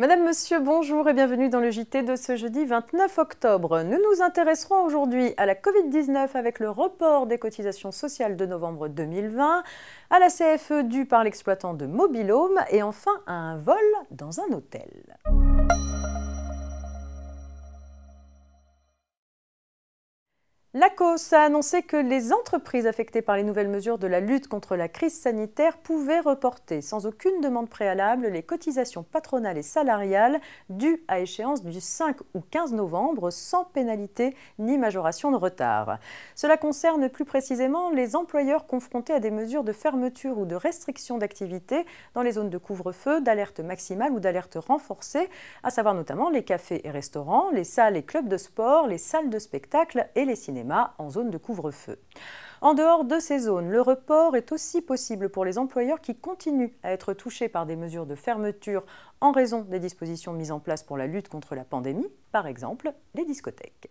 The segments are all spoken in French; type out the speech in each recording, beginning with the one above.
Madame, Monsieur, bonjour et bienvenue dans le JT de ce jeudi 29 octobre. Nous nous intéresserons aujourd'hui à la Covid-19 avec le report des cotisations sociales de novembre 2020, à la CFE due par l'exploitant de Mobil-Home et enfin à un vol dans un hôtel. L'ACOSS a annoncé que les entreprises affectées par les nouvelles mesures de la lutte contre la crise sanitaire pouvaient reporter sans aucune demande préalable les cotisations patronales et salariales dues à échéance du 5 ou 15 novembre sans pénalité ni majoration de retard. Cela concerne plus précisément les employeurs confrontés à des mesures de fermeture ou de restriction d'activité dans les zones de couvre-feu, d'alerte maximale ou d'alerte renforcée, à savoir notamment les cafés et restaurants, les salles et clubs de sport, les salles de spectacle et les cinémas en zone de couvre-feu. En dehors de ces zones, le report est aussi possible pour les employeurs qui continuent à être touchés par des mesures de fermeture en raison des dispositions mises en place pour la lutte contre la pandémie, par exemple les discothèques.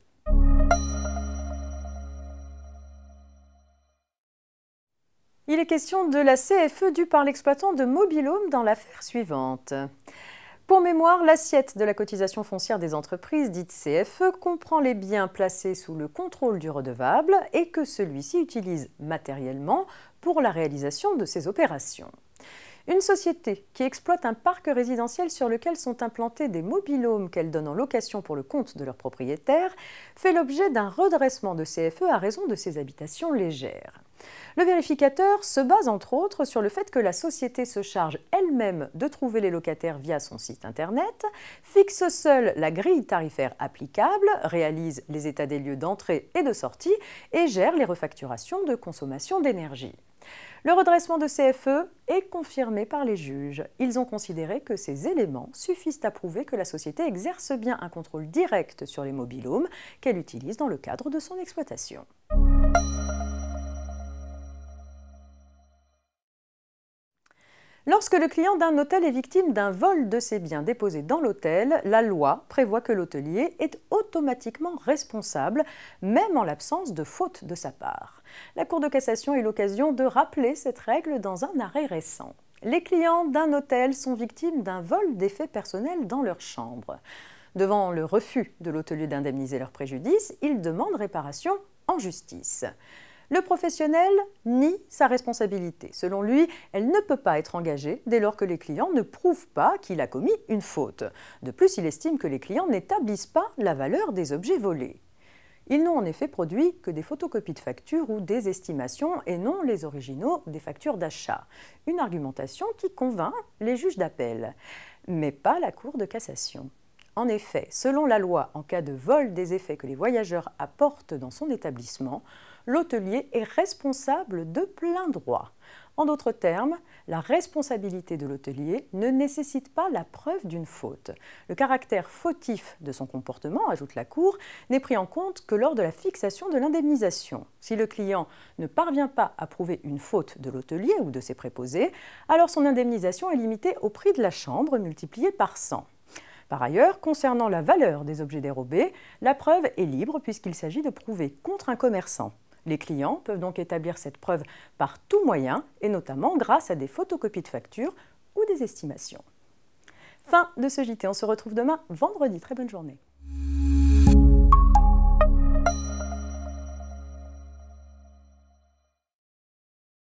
Il est question de la CFE due par l'exploitant de Mobil-Home dans l'affaire suivante. Pour mémoire, l'assiette de la cotisation foncière des entreprises, dite CFE, comprend les biens placés sous le contrôle du redevable et que celui-ci utilise matériellement pour la réalisation de ses opérations. Une société qui exploite un parc résidentiel sur lequel sont implantés des mobil-homes qu'elle donne en location pour le compte de leurs propriétaires fait l'objet d'un redressement de CFE à raison de ses habitations légères. Le vérificateur se base entre autres sur le fait que la société se charge elle-même de trouver les locataires via son site internet, fixe seule la grille tarifaire applicable, réalise les états des lieux d'entrée et de sortie et gère les refacturations de consommation d'énergie. Le redressement de CFE est confirmé par les juges. Ils ont considéré que ces éléments suffisent à prouver que la société exerce bien un contrôle direct sur les mobil-homes qu'elle utilise dans le cadre de son exploitation. Lorsque le client d'un hôtel est victime d'un vol de ses biens déposés dans l'hôtel, la loi prévoit que l'hôtelier est automatiquement responsable, même en l'absence de faute de sa part. La Cour de cassation a eu l'occasion de rappeler cette règle dans un arrêt récent. Les clients d'un hôtel sont victimes d'un vol d'effets personnels dans leur chambre. Devant le refus de l'hôtelier d'indemniser leur préjudice, ils demandent réparation en justice. Le professionnel nie sa responsabilité. Selon lui, elle ne peut pas être engagée dès lors que les clients ne prouvent pas qu'il a commis une faute. De plus, il estime que les clients n'établissent pas la valeur des objets volés. Ils n'ont en effet produit que des photocopies de factures ou des estimations et non les originaux des factures d'achat. Une argumentation qui convainc les juges d'appel, mais pas la Cour de cassation. En effet, selon la loi, en cas de vol des effets que les voyageurs apportent dans son établissement, l'hôtelier est responsable de plein droit. En d'autres termes, la responsabilité de l'hôtelier ne nécessite pas la preuve d'une faute. Le caractère fautif de son comportement, ajoute la Cour, n'est pris en compte que lors de la fixation de l'indemnisation. Si le client ne parvient pas à prouver une faute de l'hôtelier ou de ses préposés, alors son indemnisation est limitée au prix de la chambre multiplié par 100. Par ailleurs, concernant la valeur des objets dérobés, la preuve est libre puisqu'il s'agit de prouver contre un commerçant. Les clients peuvent donc établir cette preuve par tout moyen et notamment grâce à des photocopies de factures ou des estimations. Fin de ce JT, on se retrouve demain vendredi. Très bonne journée.